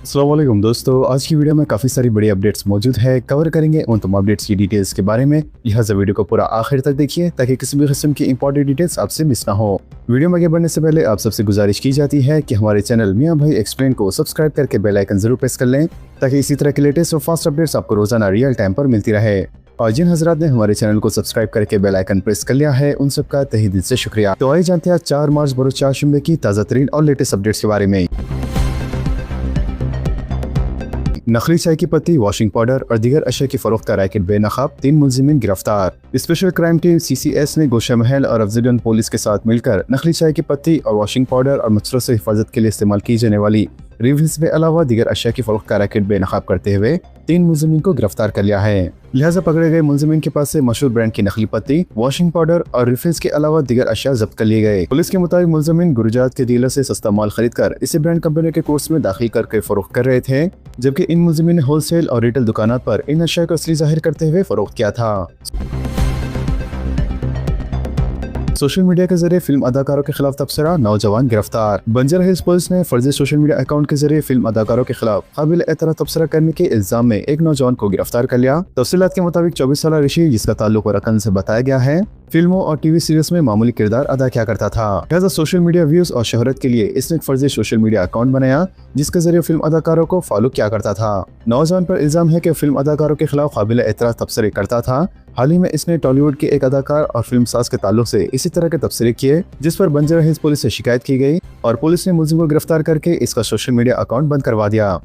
अस्सलाम वालेकुम दोस्तों, आज की वीडियो में काफ़ी सारी बड़ी अपडेट्स मौजूद है। कवर करेंगे उन तमाम अपडेट्स की डिटेल्स के बारे में। लिहाजा वीडियो को पूरा आखिर तक देखिए ताकि किसी भी किस्म की इंपॉर्टेंट डिटेल्स आपसे मिस ना हो। वीडियो में आगे बढ़ने से पहले आप सबसे गुजारिश की जाती है कि हमारे चैनल मियां भाई एक्सप्लेन को सब्सक्राइब करके बेल आइकन जरूर प्रेस कर लें ताकि इसी तरह के लेटेस्ट और फास्ट अपडेट्स आपको रोजाना रियल टाइम पर मिलती रहे। और जिन हजरात ने हमारे चैनल को सब्सक्राइब करके बेल आइकन प्रेस कर लिया है उन सबका तहे दिल से शुक्रिया। तो आइए जानते हैं 4 मार्च बरोज चारशंबे की ताज़ा तरीन और लेटेस्ट अपडेट्स के बारे में। नकली चाय की पत्ती, वॉशिंग पाउडर और दीगर अशया की फरोख्त का रैकेट बेनकाब, 3 मुलजिमीन गिरफ्तार। स्पेशल क्राइम टीम CCS ने गोशा महल और अफजलियन पुलिस के साथ मिलकर नकली चाय की पत्ती और वॉशिंग पाउडर और मच्छरों से हिफाजत के लिए इस्तेमाल की जाने वाली रिफिल्स के अलावा दीगर अशया की फरोख्त का रैकेट बेनकाब करते हुए 3 मुलजिमीन को गिरफ्तार कर लिया है। लिहाजा पकड़े गए मुलजिमीन के पास से मशहूर ब्रांड की नकली पत्ती, वॉशिंग पाउडर और रिफिल्स के अलावा दीगर अशया जब्त कर लिए गए। पुलिस के मुताबिक मुलजिमीन गुरुजात के डीलर से सस्ता माल खरीद कर इसे ब्रांड कंपनी के कोर्स में दाखिल करके फरोख्त कर रहे थे, जबकि इन मुलजिमीन ने होलसेल और रिटेल दुकानों पर इन अशया को असली जाहिर करते हुए फरोख्त किया था। सोशल मीडिया के जरिए फिल्म अदाकारों के खिलाफ तबसरा, नौजवान गिरफ्तार। बंजारा हिल्स पुलिस ने फर्जी सोशल मीडिया अकाउंट के जरिए फिल्म अदाकारों के खिलाफ काबिल एतराज तबसरा करने के इल्जाम में एक नौजवान को गिरफ्तार कर लिया। तफसीलात के मुताबिक 24 साल ऋषि, जिसका ताल्लुक रकन से बताया गया है, फिल्मों और टीवी सीरीज में मामूली किरदार अदा किया करता था। लिहाजा सोशल मीडिया व्यूज और शोहरत के लिए इसने एक फर्जी सोशल मीडिया अकाउंट बनाया जिसके जरिए फिल्म अदाकारों को फॉलो किया करता था। नौजवान पर इल्जाम है कि फिल्म अदाकारों के खिलाफ काबिल एतराज तबसरे करता था। हाल ही में इसने टॉलीवुड के एक अदाकार और फिल्म साज के ताल्लुक से इसी तरह के तबसरे किए, जिस पर बंजारा हिल्स पुलिस से शिकायत की गई और पुलिस ने मुलजिम को गिरफ्तार करके इसका सोशल मीडिया अकाउंट बंद करवा दिया।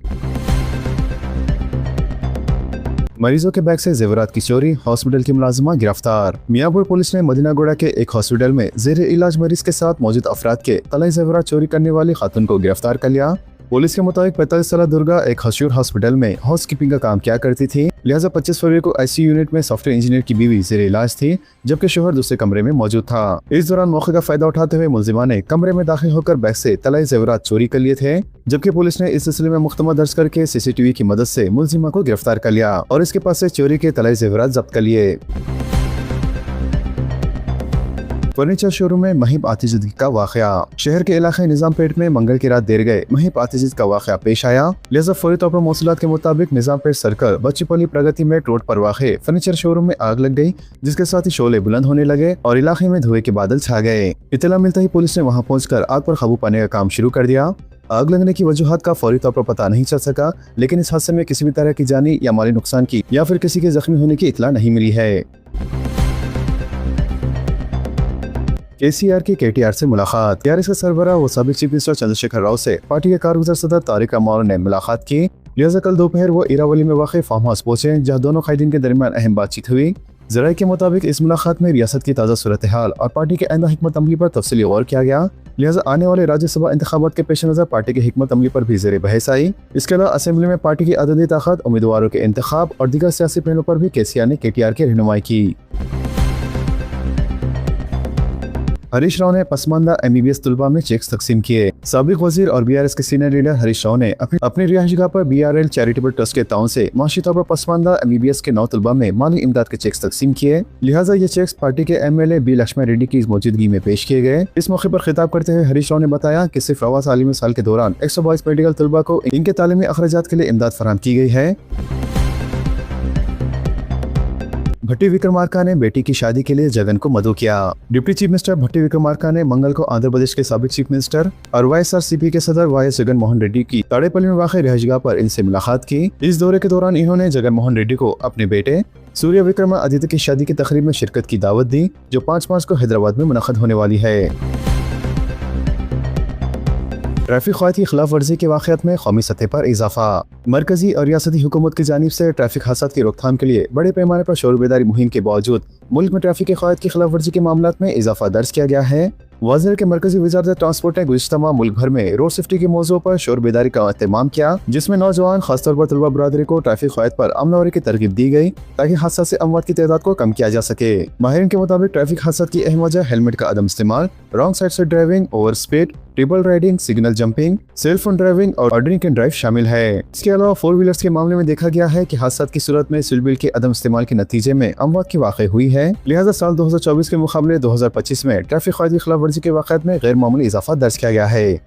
मरीजों के बैग से जेवरात की चोरी, हॉस्पिटल की मुलाजिमा गिरफ्तार। मियाँपुर पुलिस ने मदीनागुड़ा के एक हॉस्पिटल में जेर इलाज मरीज के साथ मौजूद अफराद के तलाई जेवरात चोरी करने वाली खातून को गिरफ्तार कर लिया। पुलिस के मुताबिक 45 साल दुर्गा एक मशहूर हॉस्पिटल में हाउस कीपिंग का काम किया करती थी। लिहाजा 25 फरवरी को ICU यूनिट में सॉफ्टवेयर इंजीनियर की बीवी जेर इलाज थी, जबकि शोहर दूसरे कमरे में मौजूद था। इस दौरान मौके का फायदा उठाते हुए मुलजिमा ने कमरे में दाखिल होकर बैग से तलाई जेवरात चोरी कर लिए थे, जबकि पुलिस ने इस सिलसिले में मुकदमा दर्ज करके CCTV की मदद से मुलजिमा को गिरफ्तार कर लिया और इसके पास से चोरी के तलाई जेवरात जब्त कर लिए। फर्नीचर शोरूम में महिब आतिशगी का वाकया। शहर के इलाके निजामपेट में मंगल की रात देर गए महिब आतिशगी का वाकया पेश आया। लिहाजा फौरी तौर पर मौसूलात के मुताबिक निजामपेट सर्कल बच्चीपल्ली प्रगति में रोड पर वाक़े फर्नीचर शोरूम में आग लग गई, जिसके साथ ही शोले बुलंद होने लगे और इलाके में धुएं के बादल छा गए। इत्तला मिलते ही पुलिस ने वहां पहुंचकर आग पर काबू पाने का काम शुरू कर दिया। आग लगने की वजूहात का फौरी तौर पर पता नहीं चल सका, लेकिन इस हादसे में किसी भी तरह की जानी या माली नुकसान की या फिर किसी के जख्मी होने की इत्तला नहीं मिली है। KCR की KTR से मुलाकात। TRS का सरबराह व साबिक चीफ मिनिस्टर चंद्रशेखर राव से पार्टी के कारगुजार सदर तारिक रहमान ने मुलाकात की। लिहाजा कल दोपहर वो इरावली में वाक़ फार्म हाउस पहुंचे, जहां दोनों कायदीन के दरमियान अहम बातचीत हुई। ज़राए के मुताबिक इस मुलाकात में रियासत की ताज़ा सूरत हाल और पार्टी के आइंदा हिकमत अमली पर तफसीली गौर किया गया। लिहाजा आने वाले राज्यसभा इंतखाबात के पेश नज़र पार्टी की हिकमत अमली पर भी ज़ेर बहस आई। इसके अलावा असेंबली में पार्टी की अददी ताकत, उम्मीदवारों के इंतखाब और दीगर सियासी पहलुओं पर भी KCR ने KTR की रहनुमाई की। हरीश राव ने पसमानदा MBBS तलबा में चेक्स तकसीम किए। साबिक वजीर और BRS के सीनियर लीडर हरीश राव ने अपनी रिहायशगाह पर BRL चैरिटेबल ट्रस्ट के ताउन से माशी तौर पर पसमानदा MBBS के 9 तलबा में माली इमदाद के चेक्स तकसीम किए। लिहाजा ये चेक्स पार्टी के MLA B लक्ष्मण रेड्डी की मौजूदगी में पेश किए गए। इस मौके पर खिताब करते हुए हरीश राव ने बताया कि सिर्फ रवा तालीमी साल के दौरान 122 मेडिकल तलबा को इनके तालीमी अखराजात के लिए इमदाद फराहम की गई है। भट्टी विक्रमार्का ने बेटी की शादी के लिए जगन को मदऊ किया। डिप्टी चीफ मिनिस्टर भट्टी विक्रमार्का ने मंगल को आंध्र प्रदेश के साबिक चीफ मिनिस्टर और YSRCP के सदर YS जगन मोहन रेड्डी की ताड़ेपल्ली में वाक़ रिहायशगाह पर इनसे मुलाकात की। इस दौरे के दौरान इन्होंने जगन मोहन रेड्डी को अपने बेटे सूर्य विक्रमादित्य की शादी की तकरीब में शिरकत की दावत दी, जो 5 मार्च को हैदराबाद में मुनक़द होने वाली है। ट्रैफिक क़वायद की खिलाफ वर्जी के वाक़यात में कौमी सतह पर इजाफा। मरकजी और रियासती हुकूमत की जानिब से ट्रैफिक हादसात की रोकथाम के लिए बड़े पैमाने पर शोर बेदारी मुहिम के बावजूद मुल्क में ट्रैफिक के क़वायद की खिलाफ वर्जी के मामलात में इजाफा दर्ज किया गया है। वज़ीर के मरकजी वज़ारत ट्रांसपोर्ट ने गुज़िश्ता माह मुल्क भर में रोड सेफ्टी के मौजू पर शोर बेदारी का एहतमाम किया, जिसमें नौजवान खासतौर पर तलबा बरादरी को ट्रैफिक क़वायद पर अमलावरी की तरगीब दी गई ताकि हादसा से अमवात की तादाद को कम किया जा सके। माहिरीन के मुताबिक ट्रैफिक हादसात की अहम वजह हेलमेट का अदम इस्तेमाल, रॉन्ग साइड से driving, over speed, triple riding, signal jumping, cell phone driving और ड्रिंक एंड ड्राइव शामिल है। इसके अलावा 4 व्हीलर्स के मामले में देखा गया है कि हादसात की सूरत में सीट बेल्ट के अदम इस्तेमाल के नतीजे में अमवात की वाक़ई हुई है। लिहाजा साल 2024 के मुकाबले 2025 में ट्रैफिक क़वायद की खिलाफ वर्जी के वाक़यात में गैर मामूली इजाफा दर्ज किया गया है।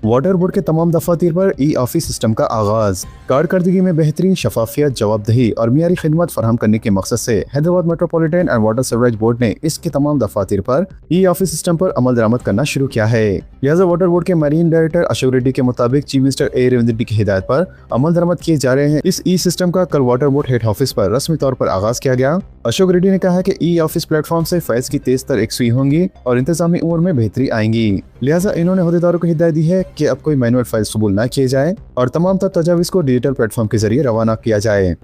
वाटर बोर्ड के तमाम दफातर पर ई ऑफिस सिस्टम का आगाज। कारकर्दगी में बेहतरीन, शफाफियत, जवाबदेही और मियारी खिदमत फराहम करने के मकसद से Hyderabad metropolitan and water sewerage board ने इसके तमाम दफातर पर ई ऑफिस सिस्टम पर अमल दरामद करना शुरू किया है। लिहाजा वाटर बोर्ड के मरीन डायरेक्टर अशोक रेड्डी के मुताबिक चीफ मिनिस्टर ए रेवंत रेड्डी की हिदायत पर अमल दरामद किए जा रहे हैं। इस ई सिस्टम का कल वाटर बोर्ड हेड ऑफिस पर रस्मी तौर पर आगाज किया गया। अशोक रेड्डी ने कहा कि ई ऑफिस प्लेटफॉर्म से फैज की तेज तर एकसुई होंगी और इंतजामी उम्र में बेहतरी आएंगी। लिहाजा इन्होंने अहदेदारों को हिदायत दी है कि अब कोई मैनुअल फाइल कबूल न किए जाए और तमाम तजावीज़ को डिजिटल प्लेटफॉर्म के जरिए रवाना किया जाए।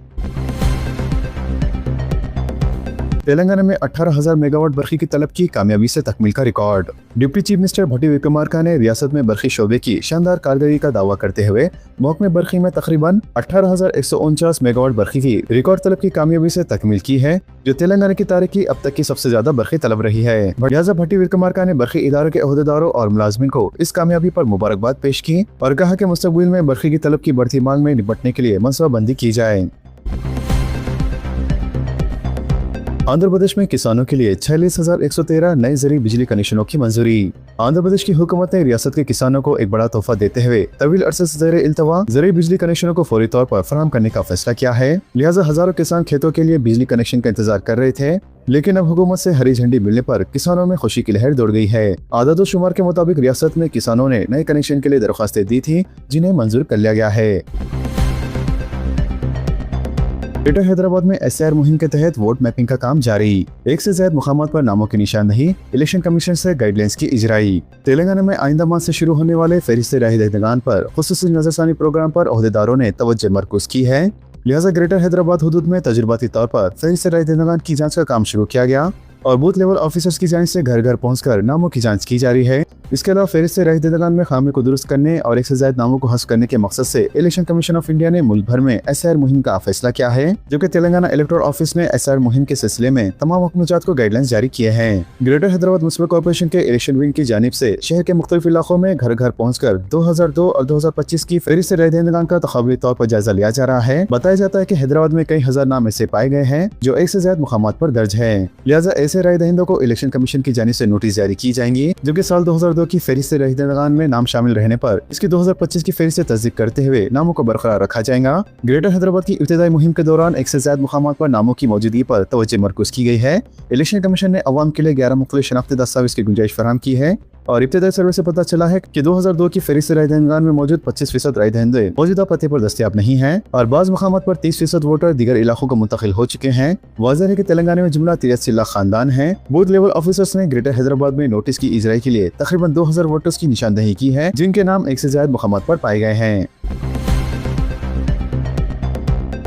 तेलंगाना में 18,000 मेगावाट बरखी की तलब की कामयाबी से तकमील का रिकॉर्ड। डिप्टी चीफ मिनिस्टर भट्टी विक्रमार्का ने रियासत में बरखी शोबे की शानदार कारकर्दगी का दावा करते हुए महकमे बरखी में तकरीबन 18,149 मेगावाट बरखी की रिकॉर्ड तलब की कामयाबी से तकमील की है, जो तेलंगाना की तारीख की अब तक की सबसे ज्यादा बरखी तलब रही है। लिहाजा भट्टी विक्रमार्का ने बरखी इदारों के अहदेदारों और मुलाजमिन को इस कामयाबी पर मुबारकबाद पेश की और कहा कि मुस्तकबिल में बरखी की तलब की बढ़ती मांग में निपटने के लिए मनसूबाबंदी की जाए। आंध्र प्रदेश में किसानों के लिए 46,113 नए ज़रूरी बिजली कनेक्शनों की मंजूरी। आंध्र प्रदेश की हुकूमत ने रियासत के किसानों को एक बड़ा तोहफा देते हुए तवील अरसे से ज़ेरे इल्तवा ज़रूरी बिजली कनेक्शनों को फौरी तौर पर फराहम करने का फैसला किया है। लिहाजा हजारों किसान खेतों के लिए बिजली कनेक्शन का इंतजार कर रहे थे, लेकिन अब हुकूमत से हरी झंडी मिलने पर किसानों में खुशी की लहर दौड़ गई है। आदत और शुमार के मुताबिक रियासत में किसानों ने नए कनेक्शन के लिए दरख्वास्तें दी थी, जिन्हें मंजूर कर लिया गया है। ग्रेटर हैदराबाद में एसआईआर मुहिम के तहत वोट मैपिंग का काम जारी। एक से ज्यादा मुकामात पर नामों की निशानदही, इलेक्शन कमीशन से गाइडलाइंस की इजराई। तेलंगाना में आइंदा माह से शुरू होने वाले फहरिस्त राह दहिंदगान पर खुसूसी नजरसानी प्रोग्राम पर अहदेदारों ने तवज्जो मरकूज की है। लिहाजा ग्रेटर हैदराबाद हुदूद में तजुर्बाती तौर पर फहरिस्त राह दहिंदगान की जाँच का काम शुरू किया गया और बूथ लेवल ऑफिसर्स की जांच से घर घर पहुंचकर नामों की जांच की जा रही है। इसके अलावा फहरिस्त राह दहिंदगान में खामी को दुरुस्त करने और एक से ज्यादा नामों को हस्फ करने के मकसद से इलेक्शन कमीशन ऑफ इंडिया ने मुल्क भर में एसआईआर मुहिम का फैसला किया है, जबकि तेलंगाना इलेक्टोरल ऑफिस ने एसआईआर मुहिम के सिलसिले में तमाम हुक्मजात को गाइडलाइंस जारी किए हैं। ग्रेटर हैदराबाद म्युनिसिपल कॉर्पोरेशन के इलेक्शन विंग की जानिब से शहर के मुख्तलिफ इलाकों में घर घर पहुंचकर 2002 और 2025 की फहरिस्त राह दहिंदगान का तखबरी तौर पर जायजा लिया जा रहा है। बताया जाता है कि हैदराबाद में कई हजार नाम ऐसे पाए गए हैं जो एक से ज्यादा मुकामात पर दर्ज है। लिहाजा ऐसे राय दहिंदों को इलेक्शन कमीशन की जानिब से नोटिस जारी की जाएंगी, जबकि साल 2002 की फहरिस्त राह दहिंदगान में नाम शामिल रहने पर इसकी 2025 की फहरिस्त तस्दीक करते हुए नामों को बरकरार रखा जाएगा। ग्रेटर हैदराबाद की इब्तिदाई मुहिम के दौरान एक से ज्यादा मुकामात पर नामों की मौजूदगी पर तवज्जो मरकूज की गई है। इलेक्शन कमीशन ने अवाम के लिए 11 मुख्तलिफ शनाख्ती दस्तावेज की गुंजाइश फराहम की है और इब्तिदाई सर्वे से पता चला है कि 2002 की फहरिस्त राय दहिंदगान में मौजूद 25% राय दहिंदे मौजूदा पते पर दस्तयाब नहीं है और बाज़ मुकामात पर 30% वोटर दीगर इलाकों को मुंतकिल हो चुके हैं। वाज़ेह है कि तेलंगाना में जुमला 83 लाख खानदान हैं। बूथ लेवल ऑफिसर्स ने ग्रेटर हैदराबाद में नोटिस की इजराई के लिए तकरीबन 2000 वोटर्स की निशानदही की है, जिनके नाम एक से ज्यादा मुकामात पर पाए गए हैं।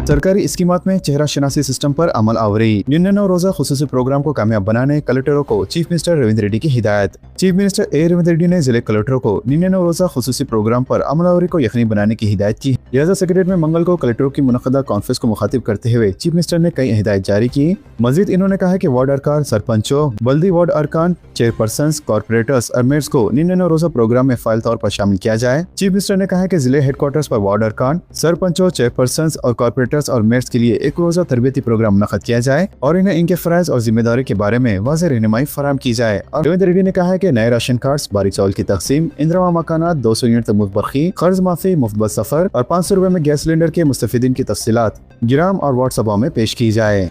सरकारी स्कीमात में चेहरा शनासी सिस्टम पर अमल आवरी। 99 रोजा खुसूसी प्रोग्राम को कामयाब बनाने कलेक्टरों को चीफ मिनिस्टर रेवंत रेड्डी की हिदायत। चीफ मिनिस्टर ए रेवंत रेड्डी ने जिले कलेक्टरों को 99 रोजा खुसूसी प्रोग्राम पर अमल आवरी को यकीनी बनाने की हिदायत की। लिहाजा सेक्रेटरीट में मंगल को कलेक्टरों की मुनक़दा कॉन्फ्रेंस को मुखातिब करते हुए चीफ मिनिस्टर ने कई हिदायत जारी की। मजीद इन्होंने कहा कि वार्ड अरकान, सरपंचों, बल्दी वार्ड अरकान, चेयरपर्सन्स, कॉर्पोरेटर्स और मेयर्स को 99 रोजा प्रोग्राम में फाइल तौर पर शामिल किया जाए। चीफ मिनिस्टर ने कहा कि जिले हेडक्वार्टर्स पर वार्ड अरकान, सरपंचों, चेयरपर्सन्स और कॉर्पोरेटर्स और मेयर्स के लिए एक रोजा तरबियती प्रोग्राम मुनक़द किया जाए और इन्हें इनके फराइज और जिम्मेदारी के बारे में वाज़ेह रहनुमाई फराहम की जाए। और रेवंत रेड्डी ने कहा है कि नए राशन कार्ड्स, बारी चावल की तकसीम, इंदिरा मकानात, 200 यूनिट तक मुफ्त बरखी, कर्ज माफी, मुफ्त बस सफर और 500 रुपए में गैस सिलेंडर के मुस्तफिदीन की तफसीलात गिराम और व्हाट्सएप में पेश की जाए।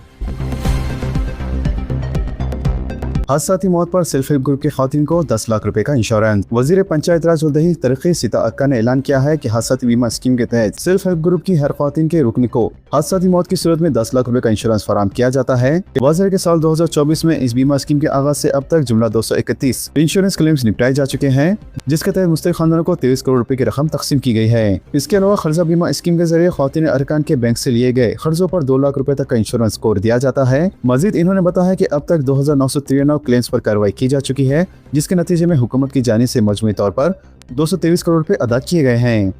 हादसाती मौत पर सेल्फ हेल्प ग्रुप की खातिन को 10 लाख रुपए का इंश्योरेंस। वजीर पंचायत राज और दही तरक्की सीता अक्का ने ऐलान किया है कि हादसाती बीमा स्कीम के तहत सेल्फ हेल्प ग्रुप की हर खातिन के रुकन को हादसाती मौत की सूरत में 10 लाख रुपए का इंश्योरेंस फराहम किया जाता है। वज़ीर के साल 2024 में इस बीमा स्कीम के आगाज से अब तक जुमला 231 इंश्योरेंस क्लेम्स निपटाए जा चुके हैं, जिसके तहत मुस्तहिक खानदानों को 23 करोड़ रुपए की रकम तकसीम की गई है। इसके अलावा खर्जा बीमा स्कीम के जरिए खातिन अरकान के बैंक से लिए गए खर्चों पर 2 लाख रुपए तक का इंश्योरेंस स्कोर दिया जाता है। मजीद इन्होंने बताया कि अब तक 2993 क्लेम्स पर कार्रवाई की जा चुकी है, जिसके नतीजे में हुकूमत की जानिब से मजमूई तौर पर 223 करोड़ रुपए अदा किए गए हैं।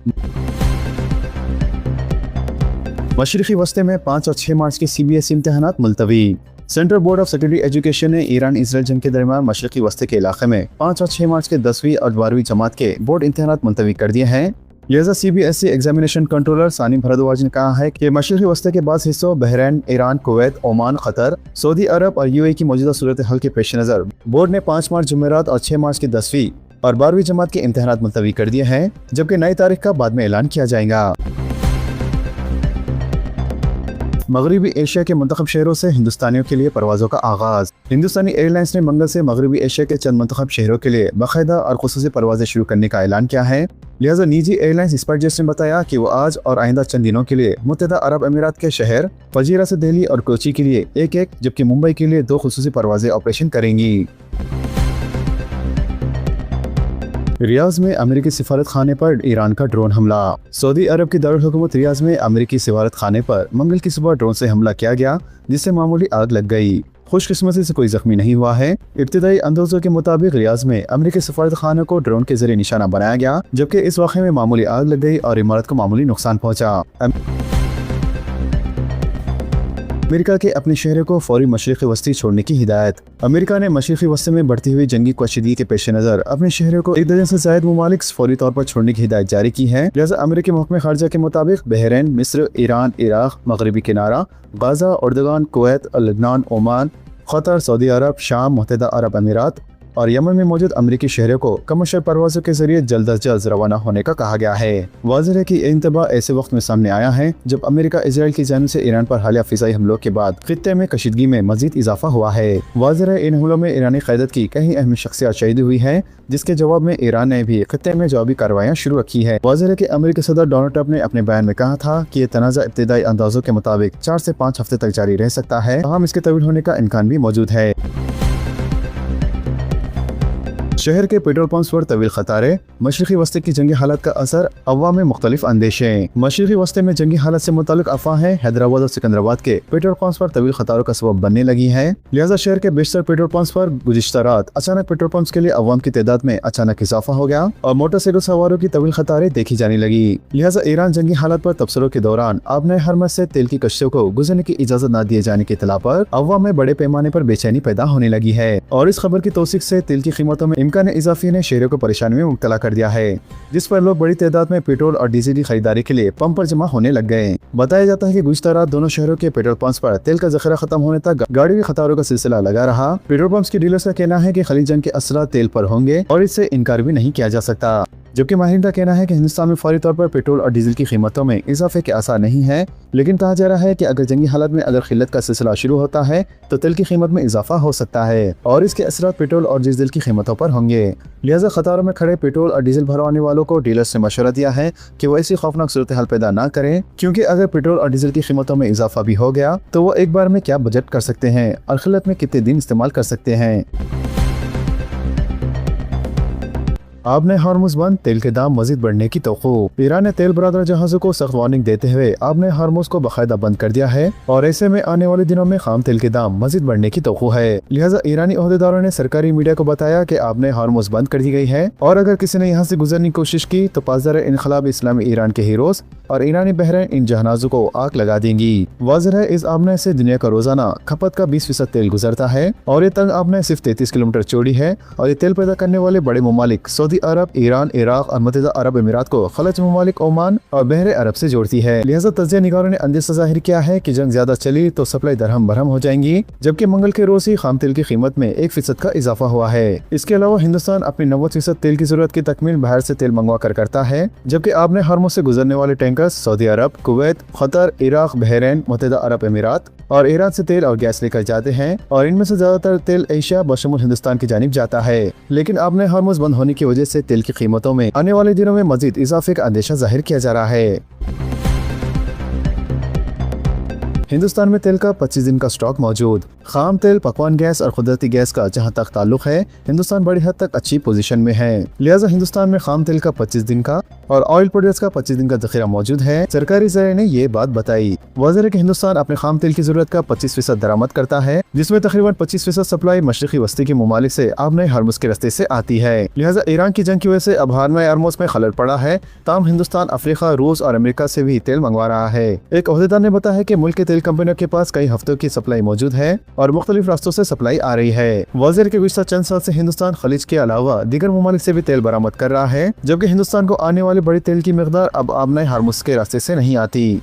मशरिकी वस्ते में 5 और 6 मार्च के CBSE इम्तिहानात मुलतवी। Central board of secondary education ने ईरान इसराइल जंग के दरमियान मशरिकी वस्ते के इलाके में 5 और 6 मार्च के 10वीं और 12वीं जमात के बोर्ड इम्तिहानात मुलतवी कर दिए हैं। लिहाजा CBSE एग्जामिनेशन कंट्रोलर सानी भरद्वाज ने कहा है कि मशरिकी वस्ते के बाद हिस्सों Bahrain, Iran, Kuwait, Oman, Qatar, Saudi Arabia और UAE की मौजूदा सूरत हाल के पेश नज़र बोर्ड ने 5 मार्च जुमेरात और 6 मार्च की 10वीं और 12वीं जमात के इम्तिहानात मुलतवी कर दिए हैं, जबकि नई तारीख का बाद में ऐलान किया जाएगा। मगरबी एशिया के मुंतखब शहरों से हिंदुस्तानियों के लिए परवाज़ों का आगाज। हिंदुस्तानी एयरलाइंस ने मंगल से मगरबी एशिया के चंद मुंतखब शहरों के लिए बाकायदा और खुसूसी परवाज़ें शुरू करने का ऐलान किया है। लिहाजा निजी एयरलाइंस स्पाइसजेट ने बताया कि वो आज और आइंदा चंद दिनों के लिए मुत्तहदा अरब अमीरात के शहर फजीरा से दिल्ली और कोची के लिए एक जबकि मुंबई के लिए 2 खुसूसी परवाज़ें ऑपरेशन करेंगी। रियाज में अमेरिकी सिफारत खाने पर ईरान का ड्रोन हमला। सऊदी अरब की दारुल हुकूमत रियाज में अमेरिकी सिफारत खाने पर मंगल की सुबह ड्रोन से हमला किया गया, जिससे मामूली आग लग गई। खुशकिस्मती से कोई जख्मी नहीं हुआ है। इब्तिदाई अंदाजों के मुताबिक रियाज में अमेरिकी सिफारत खाने को ड्रोन के जरिए निशाना बनाया गया, जबकि इस वाक़े में मामूली आग लग गई और इमारत को मामूली नुकसान पहुँचा। अमेरिका के अपने शहरों को फौरी मशरिक़ी वस्ती छोड़ने की हिदायत। अमेरिका ने मशरिक़ी वस्ती में बढ़ती हुई जंगी कशीदगी के पेश नज़र अपने शहरों को 1 दर्जन से ज़ायद ममालिक फौरी तौर पर छोड़ने की हिदायत जारी की है। लिहाजा अमेरिकी महकमे खारजा के मुताबिक बहरीन, मिस्र, ईरान, इराक, मगरबी किनारा, गाजा, उर्दगान, कुवैत, लबनान, ओमान, कतर, सऊदी अरब, शाम, मुत्तहदा अरब अमीरात और यमन में मौजूद अमेरिकी शहरों को कमर्शियल परवाज़ों के जरिए जल्द अज जल्द रवाना होने का कहा गया है। वाज़ेह है कि इंतबा ऐसे वक्त में सामने आया है जब अमेरिका इजराइल की जानिब से ईरान पर हालिया फिज़ाई हमलों के बाद खित्ते में कशीदगी में मजीद इजाफा हुआ है। वाज़ेह है इन हमलों में ईरानी क़यादत की कई अहम शख्सियत शहीद हुई है, जिसके जवाब में ईरान ने भी खित्ते में जवाबी कार्रवाइयाँ शुरू रखी है। वाज़ेह है कि अमेरिकी सदर डोनाल्ड ट्रंप ने अपने बयान में कहा था कि ये तनाज़ा इब्तिदाई अंदाजों के मुताबिक 4 से 5 हफ्ते तक जारी रह सकता है, तमाम इसके तवील होने का इम्कान भी मौजूद है। शहर के पेट्रोल पंप्स पर तवील कतारें, मशरिक़ी वस्ती की जंगी हालत का असर, अवाम में मुख्तलिफ अंदेशे। मशरिक़ी वस्ती में जंगी हालत से मुताल्लिक़ अफवाहें हैदराबाद और सिकंदराबाद के पेट्रोल पंप्स पर तवील कतारों का सबब बनने लगी हैं। लिहाजा शहर के बेशतर पेट्रोल पंप्स पर गुज़िश्ता रात अचानक पेट्रोल पंप्स के लिए अवाम की तादाद में अचानक इजाफा हो गया और मोटरसाइकिल सवारों की तवील कतारें देखी जाने लगी। लिहाजा ईरान जंगी हालत पर तबसरों के दौरान आबने हरमज़ से तेल की कश्तियों को गुजरने की इजाजत न दिए जाने की इत्तला पर अवाम में बड़े पैमाने पर बेचैनी पैदा होने लगी है और इस खबर की तौसीक से तेल की कीमतों में इम्कान इजाफे ने शहरों को परेशानी में मुब्तला कर दिया है, जिस पर लोग बड़ी तादाद में पेट्रोल और डीजल की खरीदारी के लिए पंप पर जमा होने लग गए। बताया जाता है कि गुज़िश्ता रात दोनों शहरों के पेट्रोल पंप्स पर तेल का ज़ख़ीरा खत्म होने तक गाड़ियों की कतारों का सिलसिला लगा रहा। पेट्रोल पंप्स के डीलर्स का कहना है कि खलीज जंग के असरात तेल पर होंगे और इससे इनकार भी नहीं किया जा सकता, जबकि माहिरीन का कहना है कि हिंदुस्तान में फौरी तौर पर पेट्रोल और डीजल की कीमतों में इजाफे के आसार नहीं है, लेकिन कहा जा रहा है कि अगर जंगी हालत में अगर खिल्लत का सिलसिला शुरू होता है तो तेल की कीमत में इजाफा हो सकता है और इसके असरात पेट्रोल और डीजल की कीमतों पर होंगे। लिहाजा कतारों में खड़े पेट्रोल और डीजल भरवाने वालों को डीलर्स ने मशवरा दिया है कि वो ऐसी खौफनाक सूरत हाल पैदा ना करें, क्योंकि अगर पेट्रोल और डीजल की कीमतों में इजाफा भी हो गया तो वो एक बार में क्या बजट कर सकते हैं और खिल्लत में कितने दिन इस्तेमाल कर सकते हैं। आबने हार्मुज़ बंद, तेल के दाम मजीद बढ़ने की तौक़्क़ू। ईरान ने तेल बरादर जहाज़ों को सख्त वार्निंग देते हुए आबने हार्मुज़ को बाकायदा बंद कर दिया है और ऐसे में आने वाले दिनों में खाम तेल के दाम मजीद बढ़ने की तौक़्क़ू है। लिहाजा ईरानी ओहदेदारों ने सरकारी मीडिया को बताया कि आबने हार्मुज़ बंद कर दी गई है और अगर किसी ने यहाँ से गुजरने की कोशिश की तो पासदार इनक़लाब इस्लामी ईरान के हीरोज और ईरानी बहरें इन जहाज़ों को आग लगा देंगी। वाज़ेह है इस आबने से दुनिया का रोजाना खपत का 20% तेल गुजरता है और ये तंग आबने सिर्फ 33 किलोमीटर चौड़ी है और ये तेल पैदा करने वाले बड़े ममालिक सऊदी अरब, ईरान, इराक और मुत्तहदा अरब अमीरात को खलज ममालिक ओमान और बहरे अरब से जोड़ती है। लिहाजा तज्जिया निगारों ने अंदेशा जाहिर किया है कि जंग ज्यादा चली तो सप्लाई दरहम बरहम हो जाएंगी, जबकि मंगल के रोज ही खाम तेल की कीमत में 1% का इजाफा हुआ है। इसके अलावा हिंदुस्तान अपनी 90% तेल की जरूरत की तकमील बाहर से तेल मंगवा कर करता है, जबकि आबने हार्मुज़ से गुजरने वाले टैंकर्स सऊदी अरब, कुवैत, कतर, इराक, बहरीन, मुत्तहदा अरब अमीरात और ईरान से तेल और गैस लेकर जाते हैं और इनमें से ज्यादातर तेल एशिया बशमूल हिंदुस्तान की जानिब जाता है। लेकिन आबने हार्मुज़ बंद होने की वजह से तेल की कीमतों में आने वाले दिनों में मजीद इजाफे का अंदेशा जाहिर किया जा रहा है। हिंदुस्तान में तेल का 25 दिन का स्टॉक मौजूद। खाम तेल, पकवान गैस और कुदरती गैस का जहां तक ताल्लुक है, हिंदुस्तान बड़ी हद तक अच्छी पोजीशन में है। लिहाजा हिंदुस्तान में खाम तेल का 25 दिन का और ऑयल प्रोडक्ट्स का 25 दिन का जखीरा मौजूद है। सरकारी ज़राए ने ये बात बताई। वाज़ेह है कि हिंदुस्तान अपने खाम तेल की जरूरत का 25% दरामद करता है, जिसमें तकरीबन 25% सप्लाई मशरिकी वस्ती के ममालिक से आबने हार्मुज़ के रास्ते से आती है। लिहाजा ईरान की जंग की वजह से अब हार्मुज़ हार्मुज़ में खलल पड़ा है। ताम हिंदुस्तान अफ्रीका, रूस और अमेरिका से भी तेल मंगवा रहा है। एक ओहदेदार ने बताया कि मुल्क के तेल कंपनियों के पास कई हफ्तों की सप्लाई मौजूद है और मुख्तलिफ रास्तों से सप्लाई आ रही है। वाज़ेह के गुज़िश्ता चंद साल से हिंदुस्तान खलीज के अलावा दीगर ममालिक से भी तेल बरामद कर रहा है, जबकि हिंदुस्तान को आने वाली बड़ी तेल की मिकदार अब आबने हार्मुज़ के रास्ते से नहीं आती।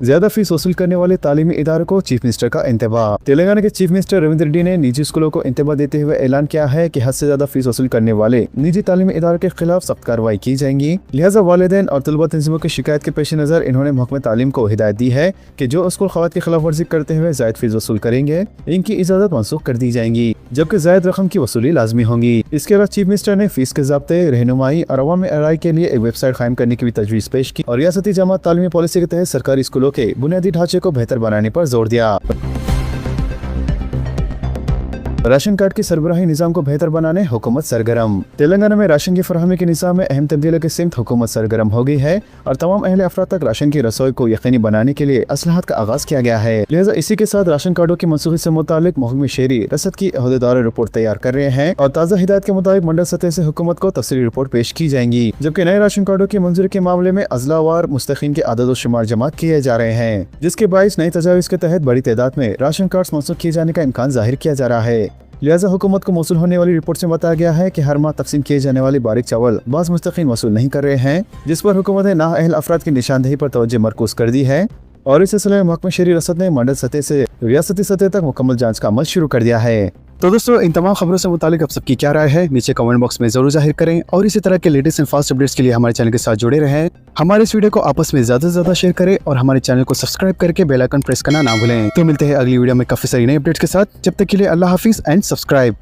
ज्यादा फीस वसूल करने वाले तालीमी इदारों को चीफ मिनिस्टर का इंतबाह। तेलंगाना के चीफ मिनिस्टर रविंद्र रेड्डी ने निजी स्कूलों को इंतबाह देते हुए ऐलान किया है कि हद से ज्यादा फीस वसूल करने वाले निजी तालीमी इदारों के खिलाफ सख्त कार्रवाई की जाएंगी। लिहाजा वालिदैन और तलबा तंजीमों की शिकायत के पेश नजर इन्होंने महकमे तालीम को हिदायत दी है कि जो स्कूल खवात की खिलाफ वर्जी करते हुए जायद फीस वसूल करेंगे इनकी इजाजत मनसूख कर दी जाएंगी, जबकि जायद रकम की वसूली लाजमी होंगी। इसके अलावा चीफ मिनिस्टर ने फीस के ज़ाब्ते, रहनुमाई और अवामी राय के लिए एक वेबसाइट कायम करने की भी तजवीज़ पेश की और रियासती जमात तालीमी पॉलिसी के तहत सरकारी स्कूलों के बुनियादी ढांचे को बेहतर बनाने पर जोर दिया। राशन कार्ड की सरबराही निज़ाम को बेहतर बनाने हुकूमत सरगर्म। तेलंगाना में राशन की फराहमी के निज़ाम में अहम तब्दीली की सिमत हुकूमत सरगर्म हो गई है और तमाम अहले अफराद तक राशन की रसोई को यकीनी बनाने के लिए असलाहत का आगाज किया गया है। लिहाजा इसी के साथ राशन कार्डों की मनसूखी से मुतालिक महकमे शहरी रसद की अहदेदार रिपोर्ट तैयार कर रहे हैं और ताज़ा हिदायत के मुताबिक मंडल सतह से हुकूमत को तफसीली रिपोर्ट पेश की जाएंगी, जबकि नए राशन कार्डों की मंजूरी के मामले में अजलावार मुस्तकीन के आदद शुमार जमा किए जा रहे हैं, जिसके बाइस नई तजावीज़ के तहत बड़ी तादाद में राशन कार्ड मनसूख किए जाने का इम्कान जाहिर किया जा रहा है। लिहाजा हुकूमत को मौसूल होने वाली रिपोर्ट से बताया गया है कि हर माह तकसीम किए जाने वाले बारीक चावल बाज़ मुस्तकीन वसूल नहीं कर रहे हैं, जिस पर हुकूमत ने नाअहल अफराद की निशानदेही पर तवज्जो मरकूज कर दी है और इस सिलसिले में महकमा शहरी रसद ने मंडल सतह से रियासती सतह तक मुकम्मल जांच का अमल शुरू कर दिया है। तो दोस्तों, इन तमाम खबरों से मुतालिक आप सबकी क्या राय है नीचे कमेंट बॉक्स में जरूर जाहिर करें और इसी तरह के लेटेस्ट एंड फास्ट अपडेट्स के लिए हमारे चैनल के साथ जुड़े रहें। हमारे इस वीडियो को आपस में ज्यादा से ज्यादा शेयर करें और हमारे चैनल को सब्सक्राइब करके बेल आइकन प्रेस करना ना भूलें। तो मिलते हैं अगली वीडियो में काफी सारी नई अपडेट्स के साथ। जब तक के लिए अल्लाह हाफिज एंड सब्सक्राइब।